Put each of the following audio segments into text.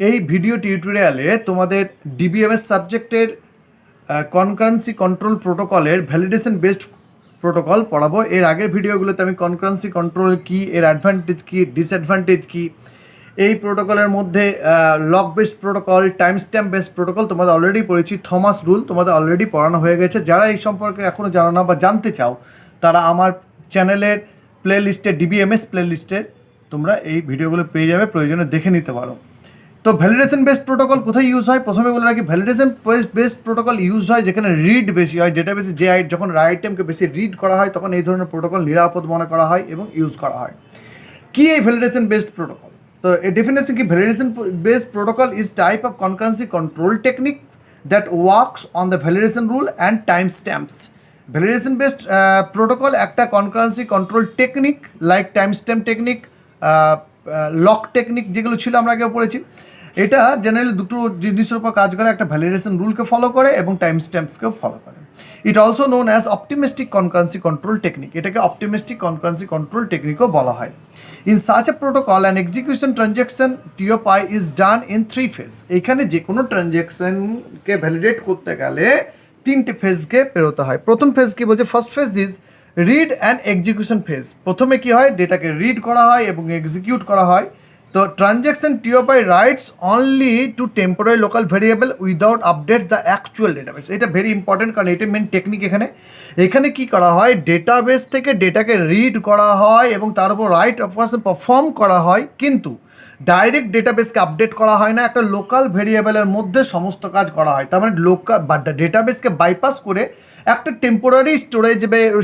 এই ভিডিও টিউটোরিয়ালে তোমাদের ডিবিএমএস সাবজেক্টের কনকারেন্সি কন্ট্রোল প্রোটোকলের ভ্যালিডেশন বেসড প্রোটোকল পড়াবো। এর আগের ভিডিওগুলোতে আমি কনকারেন্সি কন্ট্রোল কী, এর অ্যাডভান্টেজ কী, ডিসঅ্যাডভান্টেজ কী, এই প্রোটোকলের মধ্যে lock based protocol, time stamp based protocol তোমাদের অলরেডি পড়েছি। থমাস রুল তোমাদের অলরেডি পড়ানো হয়ে গেছে। যারা এই সম্পর্কে এখনও জানো না বা জানতে চাও, তারা আমার চ্যানেলের প্লে লিস্টে, ডিবিএমএস প্লে লিস্টে তোমরা এই ভিডিওগুলো পেয়ে যাবে, প্রয়োজনে দেখে নিতে পারো। তো ভ্যালিডেশন বেসড প্রোটোকল কোথায় ইউজ হয়? প্রথমে বলে রাখি, ভ্যালিডেশন বেসড প্রোটোকল ইউজ হয় যেখানে রিড বেশি হয়। ডেটাবেসে যে যখন আইটেমকে বেশি রিড করা হয়, তখন এই ধরনের প্রোটোকল নিরাপদ মনে করা হয় এবং ইউজ করা হয়। কি এই ভ্যালিডেশন বেসড প্রোটোকল? তো এই ডেফিনেশন কি, validation based protocol is type of concurrency control technique that works on the validation rule and time stamps. Validation based protocol একটা concurrency control technique, like time stamp technique, lock technique যেগুলো ছিল আমরা আগে পড়েছি। এটা generally দুটো জিনিসের উপর কাজ করে, একটা ভ্যালিডেশন রুলকে ফলো করে এবং টাইম স্ট্যাম্পসকেও ফলো করে। It also known as optimistic concurrency control technique. এটাকে অপটিমিস্টিক কনকারেন্সি কন্ট্রোল টেকনিকও বলা হয়। In such a protocol and execution transaction T of i is done in 3 phase. এইখানে যে কোনো ট্রানজ্যাকশনকে ভ্যালিডেট করতে গেলে 3টে ফেজকে পেরোতে হয়। প্রথম ফেজ কি বলছে? First phase is read and execution phase. প্রথমে কি হয়? ডেটাকে রিড করা হয় এবং এক্সিকিউট করা হয়। তো transaction T of i writes only to temporary local variable without update the actual database. এটা ভেরি ইম্পর্টেন্ট, কারণ এটা মেন টেকনিক। এখানে কি করা হয়? ডেটাবেস থেকে ডেটাকে রিড করা হয় এবং তার উপর রাইট অপারেশন পারফর্ম করা হয়, কিন্তু ডাইরেক্ট ডেটাবেসকে আপডেট করা হয় না। একটা লোকাল ভেরিয়েবলের মধ্যে সমস্ত কাজ করা হয়। তার মানে লোকাল বা ডেটাবেসকে বাইপাস করে একটা টেম্পোরারি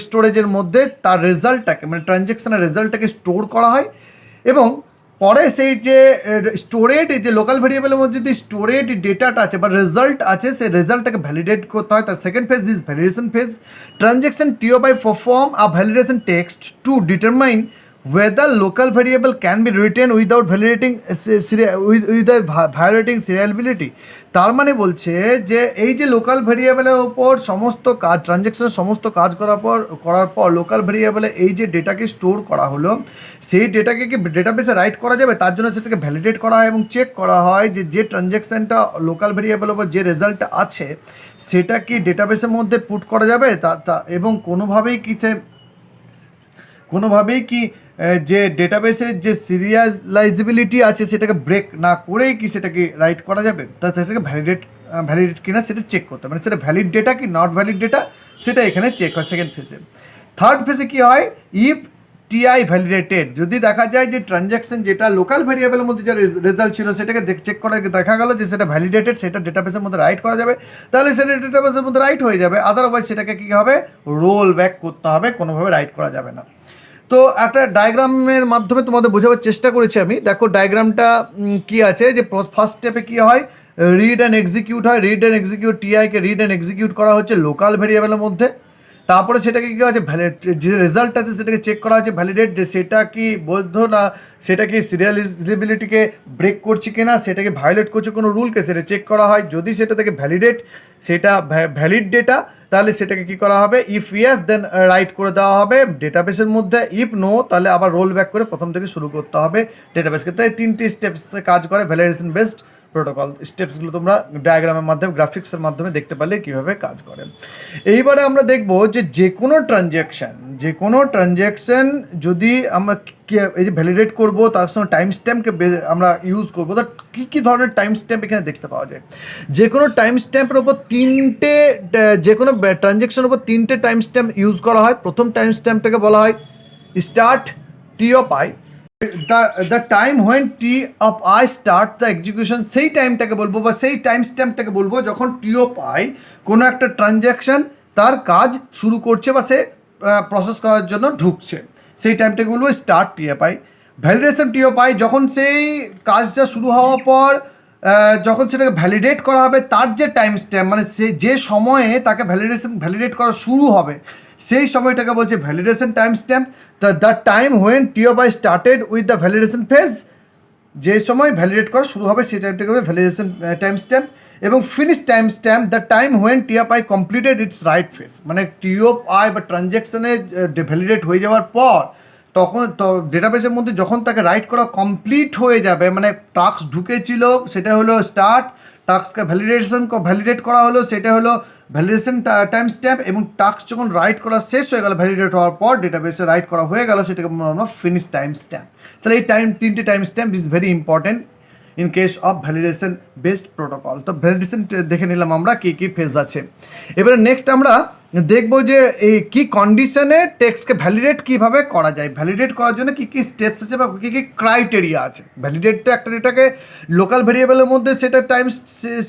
স্টোরেজের মধ্যে তার রেজাল্টটাকে, মানে ট্রানজ্যাকশনের রেজাল্টটাকে স্টোর করা হয় এবং পরে সেই যে স্টোরেড, যে লোকাল ভেরিয়েবলের মধ্যে যে স্টোরেড ডেটাটা আছে বা রেজাল্ট আছে, সেই রেজাল্টটাকে ভ্যালিডেট করতে হয়। তার second phase is validation phase. Transaction T of i perform a validation text to determine whether local variable can be written without violating seriality। তার মানে বলছে যে এই যে লোকাল ভেরিয়েবলের ওপর সমস্ত কাজ, ট্রানজ্যাকশনের সমস্ত কাজ করার পর লোকাল ভেরিয়েবলে এই যে ডেটাকে স্টোর করা হলো, সেই ডেটাকে কি ডেটাবেসে রাইট করা যাবে? তার জন্য সেটাকে ভ্যালিডেট করা হয় এবং চেক করা হয় যে ট্রানজ্যাকশানটা লোকাল ভেরিয়েবলের ওপর যে রেজাল্টটা আছে, সেটা কি ডেটাবেসের মধ্যে পুট করা যাবে এবং কোনোভাবেই কি যে ডেটাবেসের যে সিরিয়ালাইজেবিলিটি আছে সেটাকে ব্রেক না করেই কি সেটাকে রাইট করা যাবে? সেটাকে ভ্যালিড কিনা সেটা চেক করতে হবে, মানে সেটা ভ্যালিড ডেটা কি নট ভ্যালিড ডেটা, সেটা এখানে চেক হয় সেকেন্ড ফেজে। থার্ড ফেজে কী হয়? ইফ টিআই ভ্যালিডেটেড, যদি দেখা যায় যে ট্রানজ্যাকশন যেটা লোকাল ভেরিয়েবলের মধ্যে যে রেজাল্ট ছিল সেটাকে চেক করে দেখা গেল যে সেটা ভ্যালিডেটেড, সেটা ডেটাবেসের মধ্যে রাইট করা যাবে, তাহলে সেটা ডেটাবেসের মধ্যে রাইট হয়ে যাবে। আদারওয়াইজ সেটাকে কী হবে? রোল ব্যাক করতে হবে, কোনোভাবে রাইট করা যাবে না। তো একটা ডায়াগ্রামের মাধ্যমে তোমাদের বোঝাবার চেষ্টা করেছি আমি। দেখো ডায়াগ্রামটা কি আছে, যে ফার্স্ট স্টেপে কী হয়? রিড অ্যান্ড এক্সিকিউট হয়। রিড অ্যান্ড এক্সিকিউট, টিআইকে রিড অ্যান্ড এক্সিকিউট করা হচ্ছে লোকাল ভেরিয়েবলের মধ্যে। তারপরে সেটাকে কী আছে, যে রেজাল্ট আছে সেটাকে চেক করা হচ্ছে ভ্যালিডেট, যে সেটা কি বৈধ না, সেটা কি সিরিয়ালিটিকে ব্রেক করছে কিনা, সেটাকে ভায়োলেট করছে কোনো রুলকে, সেটা চেক করা হয়। যদি সেটা থেকে ভ্যালিডেট, সেটা ভ্যালিড ডেটা, তাহলে সেটাকে কী করা হবে? ইফ ইয়েস দেন রাইট করে দেওয়া হবে ডেটাবেসের মধ্যে। ইফ নো, তাহলে আবার রোল ব্যাক করে প্রথম থেকে শুরু করতে হবে ডেটাবেসকে। তাই 3টি স্টেপসে কাজ করে ভ্যালিডেশন বেসড প্রোটোকল। স্টেপসগুলো তোমরা ডায়াগ্রামের মাধ্যমে, গ্রাফিক্সের মাধ্যমে দেখতে পারলে কীভাবে কাজ করে। এইবারে আমরা দেখব যে কোনো ট্রানজ্যাকশান যদি আমরা এই যে ভ্যালিডেট করবো, তার সঙ্গে টাইম স্ট্যাম্পকে আমরা ইউজ করবো। তো কী ধরনের টাইম স্ট্যাম্প এখানে দেখতে পাওয়া যায়? যে কোনো টাইম স্ট্যাম্পের ওপর যে কোনো ট্রানজ্যাকশনের ওপর 3টে টাইম স্ট্যাম্প ইউজ করা হয়। প্রথম টাইম স্ট্যাম্পটাকে বলা হয় start T of i. The time when T of i start the execution, সেই টাইমটাকে বলবো বা সেই টাইম স্ট্যাম্পটাকে বলবো যখন টিওপাই কোনো একটা ট্রানজ্যাকশান তার কাজ শুরু করছে বা সে প্রসেস করার জন্য ঢুকছে, সেই টাইমটাকে বলবো স্টার্ট টিওপাই। ভ্যালিডেশন টিওপাই, যখন সেই কাজটা শুরু হওয়ার পর যখন সেটাকে ভ্যালিডেট করা হবে, তার যে টাইম স্ট্যাম্প, মানে সে যে সময়ে তাকে ভ্যালিডেট করা শুরু হবে, সেই সময়টাকে বলছে validation time stamp. The time when T of i started with the validation phase, যে সময় ভ্যালিডেট করা শুরু হবে সেই টাইমটাকে হবে ভ্যালিডেশন টাইম স্ট্যাম্প। এবং finish time stamp, the time when T of i completed its write phase, মানে টিওপাই বা ট্রানজ্যাকশনে ভ্যালিডেট হয়ে যাওয়ার পর তখন তো ডেটাবেসের মধ্যে যখন তাকে রাইট করা কমপ্লিট হয়ে যাবে, মানে টাস্ক ঢুকেছিল সেটা হলো স্টার্ট, টাস্ককে ভ্যালিডেট করা হলো সেটা হলো ভ্যালিডেশন টাইম স্ট্যাম্প, এবং টাস্ক যখন রাইট করা শেষ হয়ে গেল ভ্যালিডেট হওয়ার পর ডেটাবেসে রাইট করা হয়ে গেল, সেটাকে আমরা ফিনিশ টাইম স্ট্যাম্প। তাহলে এই তিনটে time stamp is very important in case of validation based protocol. তো ভ্যালিডেশন দেখে নিলাম আমরা কী কী ফেজ আছে। এবারে নেক্সট আমরা দেখবো যে এই কী কন্ডিশনে টেক্সটকে ভ্যালিডেট কীভাবে করা যায়, ভ্যালিডেট করার জন্য কী কী স্টেপস আছে বা কী কী ক্রাইটেরিয়া আছে। ভ্যালিডেটটা একটা ডেটাকে লোকাল ভেরিয়েবলের মধ্যে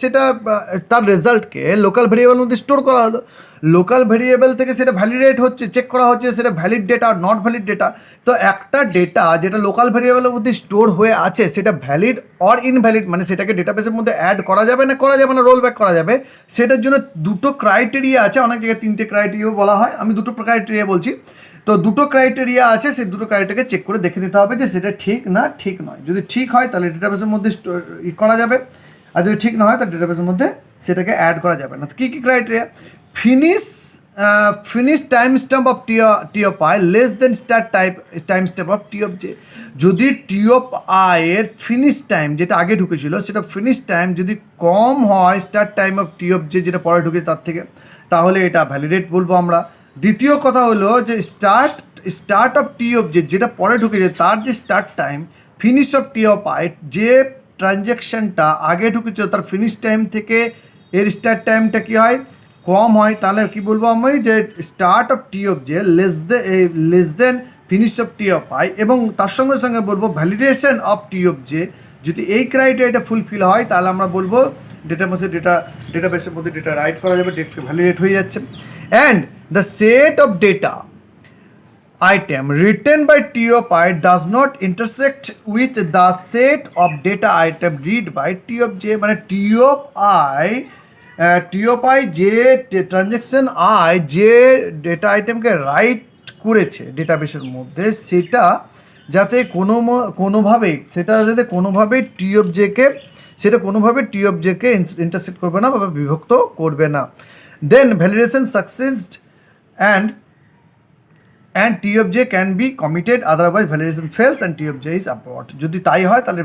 সেটা তার রেজাল্টকে লোকাল ভেরিয়েবলের মধ্যে স্টোর করা হলো, লোকাল ভেরিয়েবল থেকে সেটা ভ্যালিডেট হচ্ছে, চেক করা হচ্ছে সেটা valid data are not valid data. তো একটা ডেটা যেটা লোকাল ভেরিয়েবলের মধ্যে স্টোর হয়ে আছে সেটা ভ্যালিড অর ইনভ্যালিড, মানে সেটাকে ডেটাবেসের মধ্যে অ্যাড করা যাবে না রোল ব্যাক করা যাবে, সেটার জন্য দুটো ক্রাইটেরিয়া আছে। অনেক জায়গায় তিনটে ক্রাইটেরিয়া বলা হয়, আমি দুটো ক্রাইটেরিয়া বলছি। তো দুটো ক্রাইটেরিয়া আছে, সেই দুটো ক্রাইটেরিয়াকে চেক করে দেখে নিতে হবে যে সেটা ঠিক না ঠিক নয়। যদি ঠিক হয় তাহলে ডেটাবেসের মধ্যে করা যাবে, আর যদি ঠিক না হয় তাহলে ডেটাবেসের মধ্যে সেটাকে অ্যাড করা যাবে না। তো কী কী criteria? Finish time stamp of T of I less than start time stamp of T of J. যদি টি অফ আই এর ফিনিশ টাইম যেটা আগে ঢুকেছিল সেটা ফিনিশ টাইম যদি কম হয় start time of T of J যেটা পরে ঢুকে তার থেকে, তাহলে এটা ভ্যালিডেট বলবো আমরা। দ্বিতীয় কথা হলো যে start of T of J যেটা পরে ঢুকেছে তার যে start time finish of T of I, যে ট্রানজ্যাকশানটা আগে ঢুকেছিল তার ফিনিশ টাইম থেকে এর স্টার্ট টাইমটা কী হয়, কম হয়, তাহলে কি বলবো আমি যে start of T of J less than finish of T of I, এবং তার সঙ্গে সঙ্গে বলবো validation of T of J. যদি এই ক্রাইটেরিয়াটা ফুলফিল হয় তাহলে আমরা বলবো ডেটাবেসের মধ্যে ডেটা রাইট করা যাবে, ডেটা ভ্যালিডেট হয়ে যাচ্ছে। And the set of data item written by T of I does not intersect with the set of data item read by T of J, মানে T of I যে transaction যে data আইটেমকে right করেছে ডেটাবেসের মধ্যে সেটা যাতে কোনোভাবেই T of JK intersect করবে না বা বিভক্ত করবে না। Then validation succeeded and T of J can be committed, otherwise validation fails and T of J is abort. যদি তাই হয় তাহলে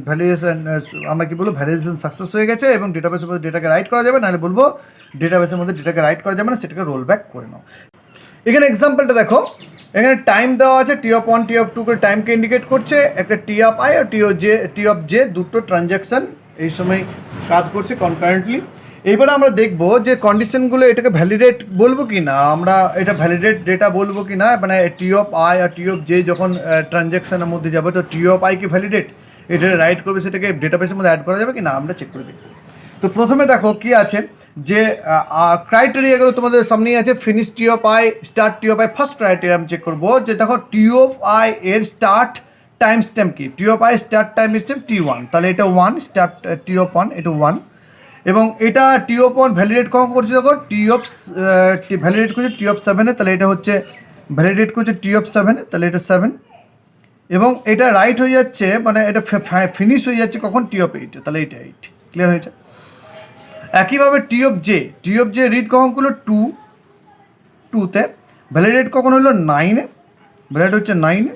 ভ্যালিডেশন আমরা কি বলবো ভ্যালিডেশন সাকসেস হয়ে গেছে এবং ডেটাবেসের মধ্যে ডেটাকে রাইট করা যাবে, নাহলে বলবো ডেটাবেসের মধ্যে ডেটাকে রাইট করা যাবে না, সেটাকে রোল ব্যাক করে নাও। এখানে এক্সাম্পলটা দেখো, এখানে টাইম দেওয়া আছে, টি অফ 1 টি অফ 2 করে টাইমকে ইন্ডিকেট করছে, একটা টি অফ আই আর টি অফ জে দুটো ট্রানজ্যাকশান এই সময় কাজ করছে কনকারেন্টলি। এইবারে আমরা দেখবো যে কন্ডিশনগুলো এটাকে ভ্যালিডেট বলবো কি না, আমরা এটা ভ্যালিডেট ডেটা বলবো কি না, মানে টি অফ আই আর টি অফ জে যখন ট্রানজ্যাকশানের মধ্যে যাবে তো টি অফ আই কি ভ্যালিডেট, এটা রাইট করবে, সেটাকে ডেটাবেসের মধ্যে অ্যাড করা যাবে কি না আমরা চেক করে দেখব। তো প্রথমে দেখো কি আছে যে ক্রাইটেরিয়াগুলো তোমাদের সামনেই আছে। Finish T of I, start T of I. First criteria আমি চেক করবো যে দেখো টি অফ আই এর স্টার্ট টাইম স্ট্যাম্প কি, T of I start time stamp T1, তাহলে এটা 1 স্টার্ট টি অফ 1 এটা 1, এবং এটা টি অফ 1 ভ্যালিডেট কখন করছে দেখো ভ্যালিডেট করছে টি অফ 7-এ, তাহলে এটা হচ্ছে ভ্যালিডেট করছে টি অফ 7-এ, তাহলে এটা 7, এবং এটা রাইট হয়ে যাচ্ছে মানে এটা ফিনিশ হয়ে যাচ্ছে কখন টি অফ 8-এ, তাহলে এটা 8 ক্লিয়ার হয়েছে। একইভাবে টি অফ জে রিড কখন করলো 2-তে, ভ্যালিডেট কখন হলো 9-এ, ভ্যালিডেট হচ্ছে 9-এ,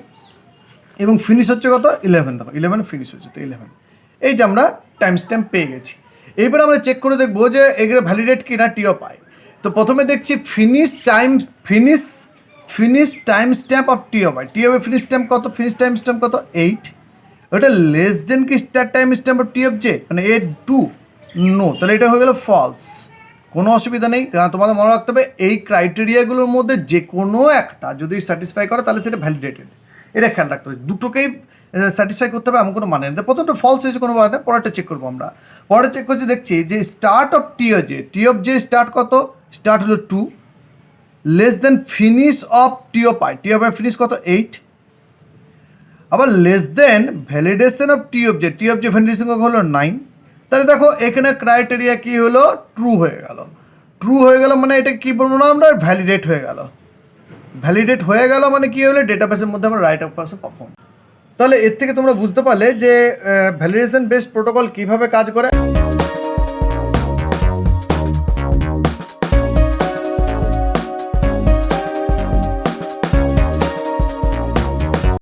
এবং ফিনিশ হচ্ছে কত 11, দেখো 11 ফিনিশ হচ্ছে, তো 11। এই যে আমরা টাইম স্ট্যাম্প পেয়ে গেছি। এইবার আমরা চেক করে দেখবো যে এগুলো ভ্যালিডেট কিনা টি অফ আই। তো প্রথমে দেখছি finish time stamp of T of I, T of I finish time stamp কত 8, ওটা লেস দেন কি start time stamp of T of J, মানে 2 নো, তাহলে এটা হয়ে গেল ফলস, কোনো অসুবিধা নেই। তোমাদের মনে রাখতে হবে এই ক্রাইটেরিয়াগুলোর মধ্যে যে কোনো একটা যদি স্যাটিসফাই করে তাহলে সেটা ভ্যালিডেটেড, এটা খেয়াল রাখতে হবে। দুটোকেই স্যাটিসফাই করতে হবে এমন কোনো মানে নেই। প্রথমটা ফলস হয়েছে কোনো মানে, পরেরটা চেক করবো আমরা। পরে চেক করছি দেখছি যে start of T of J start কত, স্টার্ট হলো 2, less than finish of T of I finish কত 8, আবার less than validation of T of J validation হলো 9, তাহলে দেখো এখানে ক্রাইটেরিয়া কি হলো ট্রু হয়ে গেল, মানে এটা কি বলবো না আমরা ভ্যালিডেট হয়ে গেল মানে কি হলো ডেটাবেসের মধ্যে আমরা রাইট অফ পাশে পাবো। তাহলে এর থেকে তোমরা বুঝতে পারলে যে ভ্যালিডেশন বেসড প্রোটোকল কীভাবে কাজ করে।